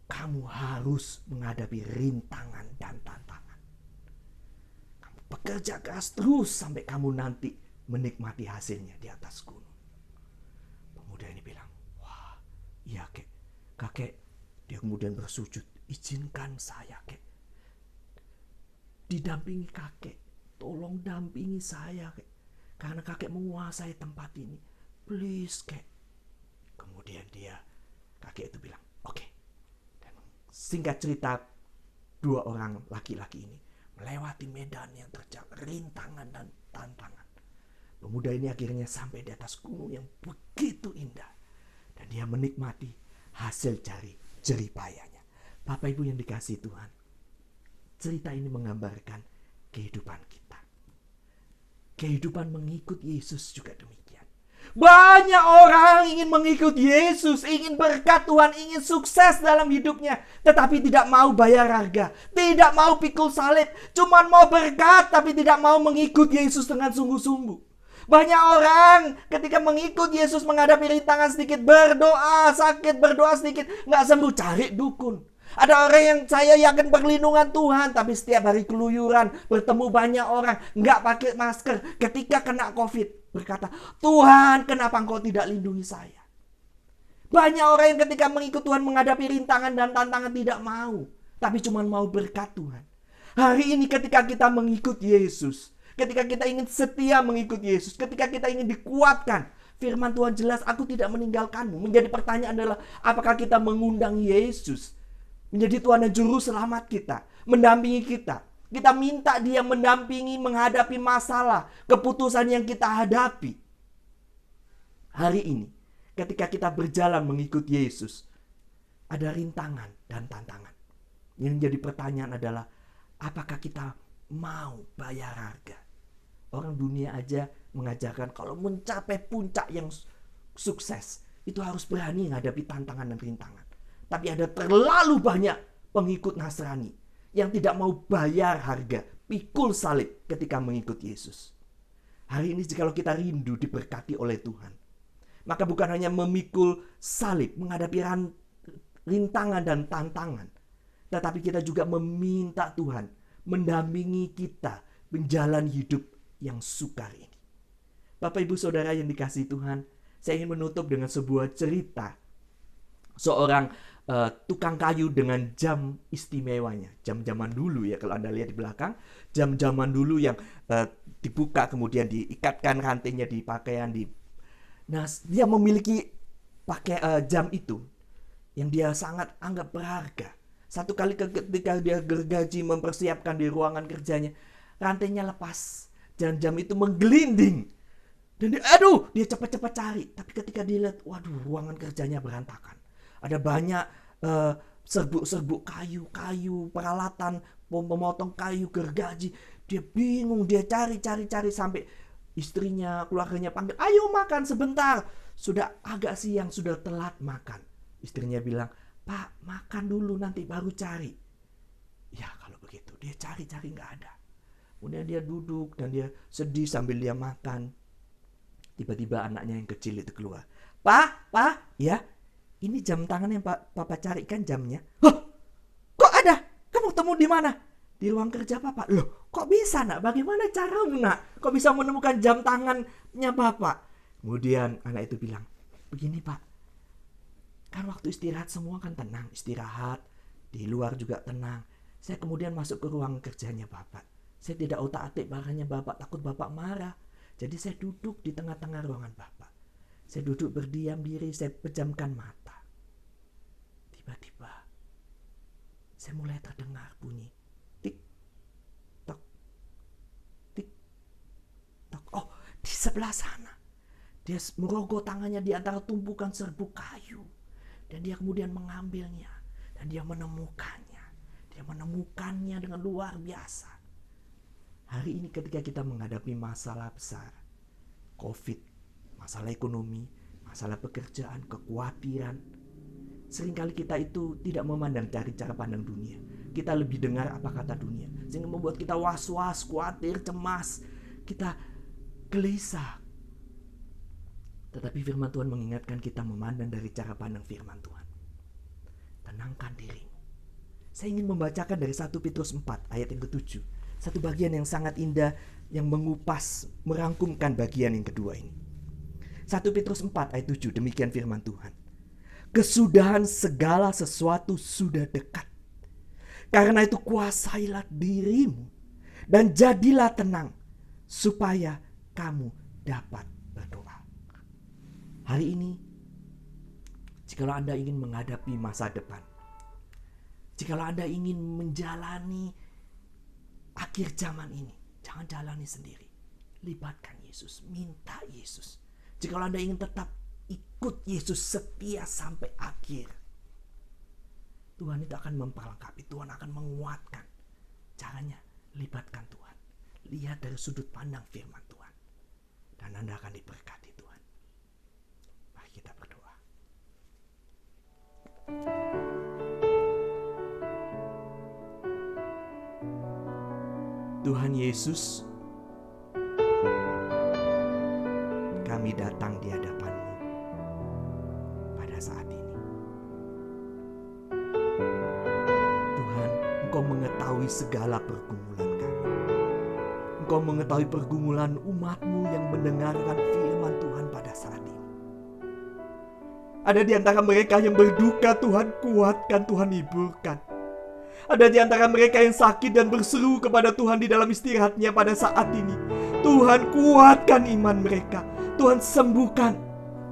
S5: kamu harus menghadapi rintangan dan tantangan. Kamu bekerja keras terus sampai kamu nanti menikmati hasilnya di atas gunung. Pemuda ini bilang, wah, iya kek. Kakek, dia kemudian bersujud, izinkan saya kek. Didampingi kakek, tolong dampingi saya kek. Karena kakek menguasai tempat ini. Please kek. Kemudian kakek itu bilang, oke. Singkat cerita, 2 orang laki-laki ini melewati medan yang terjal, rintangan dan tantangan. Pemuda ini akhirnya sampai di atas gunung yang begitu indah. Dan dia menikmati hasil dari jerih payahnya. Bapak Ibu yang dikasihi Tuhan, cerita ini menggambarkan kehidupan kita. Kehidupan mengikut Yesus juga demikian. Banyak orang ingin mengikut Yesus, ingin berkat Tuhan, ingin sukses dalam hidupnya, tetapi tidak mau bayar harga, tidak mau pikul salib, cuma mau berkat tapi tidak mau mengikut Yesus dengan sungguh-sungguh. Banyak orang ketika mengikut Yesus menghadapi rintangan sedikit, berdoa sakit, berdoa sedikit, nggak sembuh, cari dukun. Ada orang yang saya yakin perlindungan Tuhan, tapi setiap hari keluyuran, bertemu banyak orang, nggak pakai masker. Ketika kena COVID, berkata, Tuhan, kenapa Engkau tidak lindungi saya? Banyak orang yang ketika mengikut Tuhan menghadapi rintangan dan tantangan tidak mau, tapi cuma mau berkat Tuhan. Hari ini ketika kita mengikut Yesus, ketika kita ingin setia mengikut Yesus, ketika kita ingin dikuatkan, firman Tuhan jelas, aku tidak meninggalkanmu. Menjadi pertanyaan adalah, apakah kita mengundang Yesus menjadi Tuhan dan Juru Selamat kita, mendampingi kita. Kita minta dia mendampingi menghadapi masalah, keputusan yang kita hadapi. Hari ini, ketika kita berjalan mengikut Yesus, ada rintangan dan tantangan. Yang menjadi pertanyaan adalah, apakah kita mau bayar harga? Orang dunia aja mengajarkan kalau mencapai puncak yang sukses, itu harus berani menghadapi tantangan dan rintangan. Tapi ada terlalu banyak pengikut Nasrani yang tidak mau bayar harga, pikul salib ketika mengikut Yesus. Hari ini jikalau kita rindu diberkati oleh Tuhan, maka bukan hanya memikul salib, menghadapi rintangan dan tantangan, tetapi kita juga meminta Tuhan mendampingi kita menjalani hidup yang sukar ini. Bapak Ibu Saudara yang dikasihi Tuhan, saya ingin menutup dengan sebuah cerita seorang tukang kayu dengan jam istimewanya. Jam zaman dulu ya, kalau Anda lihat di belakang, jam zaman dulu yang dibuka kemudian diikatkan rantainya di pakaian, Nah, dia memiliki pakai jam itu yang dia sangat anggap berharga. Satu kali ketika dia gergaji mempersiapkan di ruangan kerjanya, rantainya lepas dan jam itu menggelinding. Dan dia cepat-cepat cari. Tapi ketika dilihat, waduh, ruangan kerjanya berantakan. Ada banyak serbuk-serbuk kayu, peralatan, pemotong kayu, gergaji. Dia bingung, dia cari sampai istrinya, keluarganya panggil, ayo makan sebentar. Sudah agak siang, sudah telat makan. Istrinya bilang, Pak, makan dulu nanti baru cari. Ya kalau begitu, dia cari nggak ada. Kemudian dia duduk dan dia sedih sambil dia makan. Tiba-tiba anaknya yang kecil itu keluar. Pak, ya, ini jam tangan yang Papa carikan jamnya. Hah, kok ada? Kamu temu di mana? Di ruang kerja Papa. Loh, kok bisa nak? Bagaimana caramu nak? Kok bisa menemukan jam tangannya Bapak? Kemudian anak itu bilang, begini Pak, kan waktu istirahat semua kan tenang, istirahat, di luar juga tenang. Saya kemudian masuk ke ruang kerjanya Bapak. Saya tidak otak-atik barangnya Bapak, takut Bapak marah. Jadi saya duduk di tengah-tengah ruangan Bapak. Saya duduk berdiam diri, saya pejamkan mata. Tiba-tiba, saya mulai terdengar bunyi tik-tok, tik-tok. Oh, di sebelah sana. Dia merogoh tangannya di antara tumpukan serbuk kayu. Dan dia kemudian mengambilnya. Dan dia menemukannya. Dia menemukannya dengan luar biasa. Hari ini ketika kita menghadapi masalah besar, COVID, masalah ekonomi, masalah pekerjaan, kekhawatiran, seringkali kita itu tidak memandang dari cara pandang dunia. Kita lebih dengar apa kata dunia, sehingga membuat kita was-was, khawatir, cemas, kita gelisah. Tetapi firman Tuhan mengingatkan kita memandang dari cara pandang firman Tuhan. Tenangkan dirimu. Saya ingin membacakan dari 1 Petrus 4 ayat yang ke-7. Satu bagian yang sangat indah yang mengupas, merangkumkan bagian yang kedua ini. 1 Petrus 4 ayat 7, demikian firman Tuhan. Kesudahan segala sesuatu sudah dekat. Karena itu kuasailah dirimu dan jadilah tenang supaya kamu dapat berdoa. Hari ini, jikalau Anda ingin menghadapi masa depan, jikalau Anda ingin menjalani akhir zaman ini, jangan jalani sendiri. Libatkan Yesus, minta Yesus. Jikalau Anda ingin tetap ikut Yesus setia sampai akhir, Tuhan itu akan memperlengkapi, Tuhan akan menguatkan. Caranya, libatkan Tuhan. Lihat dari sudut pandang firman Tuhan. Dan Anda akan diberkati Tuhan. Mari kita berdoa. Tuhan Yesus, kami datang di hadapan-Mu pada saat ini. Tuhan, Engkau mengetahui segala pergumulan kami. Engkau mengetahui pergumulan umat-Mu yang mendengarkan firman Tuhan pada saat ini. Ada di antara mereka yang berduka, Tuhan kuatkan, Tuhan hiburkan. Ada di antara mereka yang sakit dan berseru kepada Tuhan di dalam istirahatnya pada saat ini. Tuhan kuatkan iman mereka. Tuhan sembuhkan.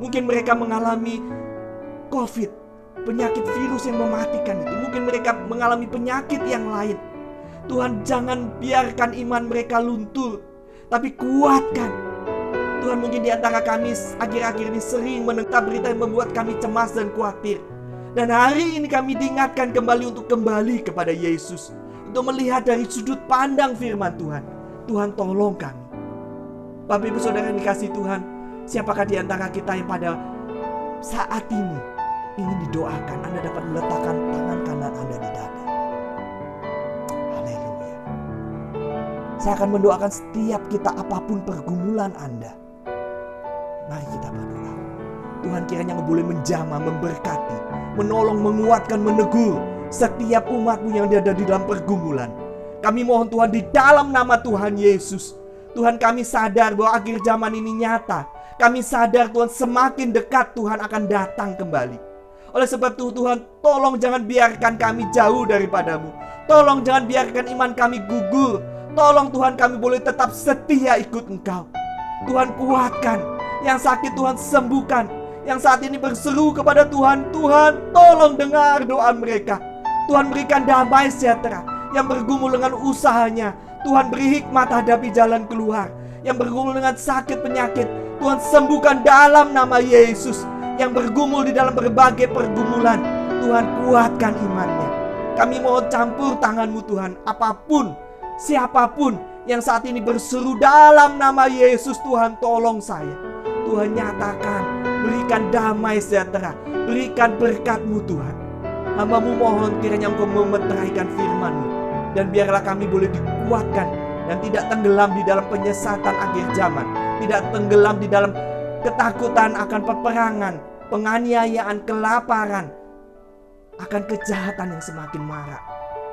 S5: Mungkin mereka mengalami COVID, penyakit virus yang mematikan itu. Mungkin mereka mengalami penyakit yang lain. Tuhan jangan biarkan iman mereka luntur, tapi kuatkan. Tuhan, mungkin di antara kami akhir-akhir ini sering mendengar berita yang membuat kami cemas dan khawatir. Dan hari ini kami diingatkan kembali untuk kembali kepada Yesus. Untuk melihat dari sudut pandang firman Tuhan. Tuhan tolong kami. Bapak Ibu Saudara yang dikasihi Tuhan, siapakah di antara kita yang pada saat ini ingin didoakan? Anda dapat meletakkan tangan kanan Anda di dada. Haleluya. Saya akan mendoakan setiap kita apapun pergumulan Anda. Mari kita berdoa. Tuhan kiranya boleh menjamah, memberkati, menolong, menguatkan, menegur setiap umat-Mu yang ada di dalam pergumulan. Kami mohon Tuhan di dalam nama Tuhan Yesus. Tuhan, kami sadar bahwa akhir zaman ini nyata. Kami sadar Tuhan semakin dekat Tuhan akan datang kembali. Oleh sebab itu Tuhan, tolong jangan biarkan kami jauh daripada-Mu. Tolong jangan biarkan iman kami gugur. Tolong Tuhan kami boleh tetap setia ikut Engkau. Tuhan kuatkan. Yang sakit Tuhan sembuhkan. Yang saat ini berseru kepada Tuhan, Tuhan tolong dengar doa mereka. Tuhan berikan damai sejahtera. Yang bergumul dengan usahanya, Tuhan beri hikmat hadapi jalan keluar. Yang bergumul dengan sakit penyakit, Tuhan sembuhkan dalam nama Yesus. Yang bergumul di dalam berbagai pergumulan, Tuhan kuatkan imannya. Kami mau campur tangan-Mu Tuhan. Apapun, siapapun yang saat ini berseru dalam nama Yesus, Tuhan tolong saya. Tuhan nyatakan, berikan damai sejahtera, berikan berkat-Mu Tuhan. Hamba-Mu mohon kiranya Engkau memeteraikan firman-Mu, dan biarlah kami boleh dikuatkan dan tidak tenggelam di dalam penyesatan akhir zaman, tidak tenggelam di dalam ketakutan akan peperangan, penganiayaan, kelaparan, akan kejahatan yang semakin marak.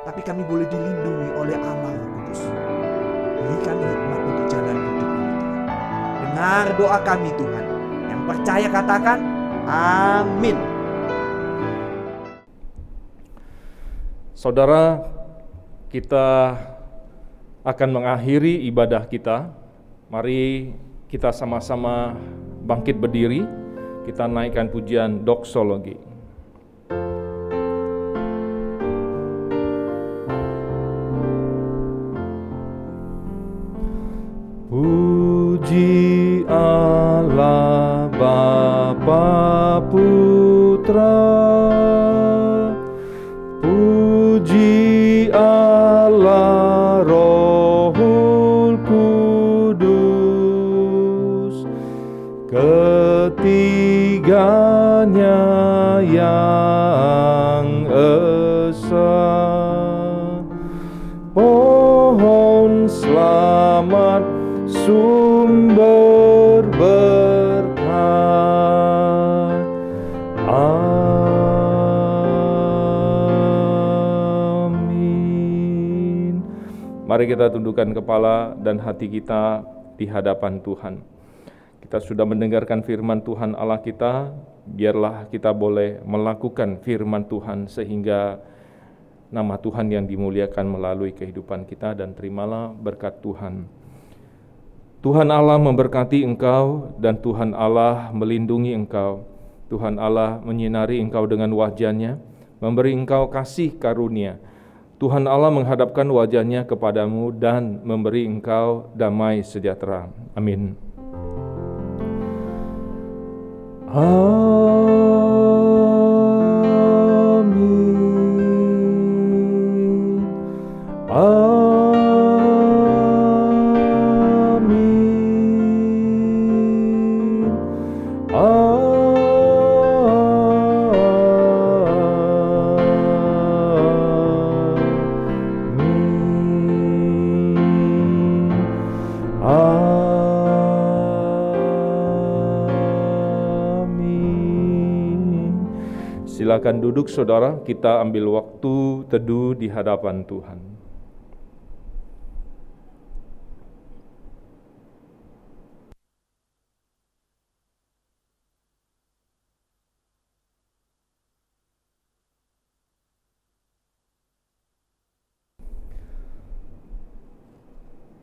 S5: Tapi kami boleh dilindungi oleh Allah Roh Kudus. Berikan hikmat untuk jalan hidup ini Tuhan. Dengar doa kami Tuhan. Yang percaya katakan amin.
S2: Saudara, kita akan mengakhiri ibadah kita. Mari kita sama-sama bangkit berdiri. Kita naikkan pujian doksologi. Puji Allah Bapa Putra, puji Allah Rohul Kudus, ketiganya yang esa. Pohon selamat sumber berkat. Amin. Mari kita tundukkan kepala dan hati kita di hadapan Tuhan. Kita sudah mendengarkan firman Tuhan Allah kita, biarlah kita boleh melakukan firman Tuhan sehingga nama Tuhan yang dimuliakan melalui kehidupan kita, dan terimalah berkat Tuhan. Tuhan Allah memberkati engkau dan Tuhan Allah melindungi engkau. Tuhan Allah menyinari engkau dengan wajah-Nya, memberi engkau kasih karunia. Tuhan Allah menghadapkan wajah-Nya kepadamu dan memberi engkau damai sejahtera. Amin. Amin. Silakan duduk saudara, kita ambil waktu teduh di hadapan Tuhan.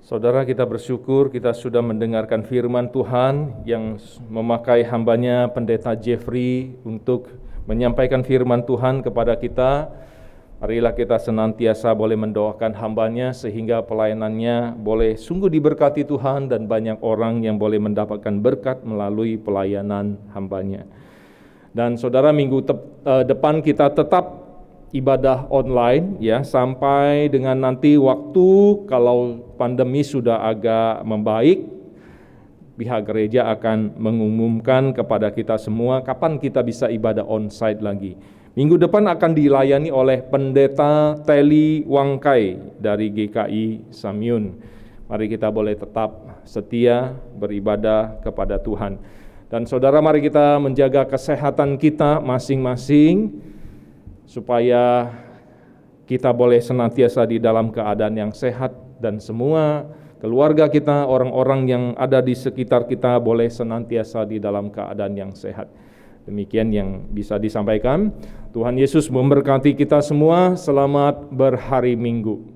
S2: Saudara, kita bersyukur kita sudah mendengarkan firman Tuhan yang memakai hambanya Pendeta Jeffrey untuk menyampaikan firman Tuhan kepada kita. Marilah kita senantiasa boleh mendoakan hambanya sehingga pelayanannya boleh sungguh diberkati Tuhan dan banyak orang yang boleh mendapatkan berkat melalui pelayanan hambanya. Dan saudara, minggu depan kita tetap ibadah online ya, sampai dengan nanti waktu kalau pandemi sudah agak membaik, pihak gereja akan mengumumkan kepada kita semua kapan kita bisa ibadah onsite lagi. Minggu depan akan dilayani oleh Pendeta Teli Wangkai dari GKI Samyun. Mari kita boleh tetap setia beribadah kepada Tuhan. Dan saudara, mari kita menjaga kesehatan kita masing-masing supaya kita boleh senantiasa di dalam keadaan yang sehat, dan semua keluarga kita, orang-orang yang ada di sekitar kita boleh senantiasa di dalam keadaan yang sehat. Demikian yang bisa disampaikan. Tuhan Yesus memberkati kita semua. Selamat berhari Minggu.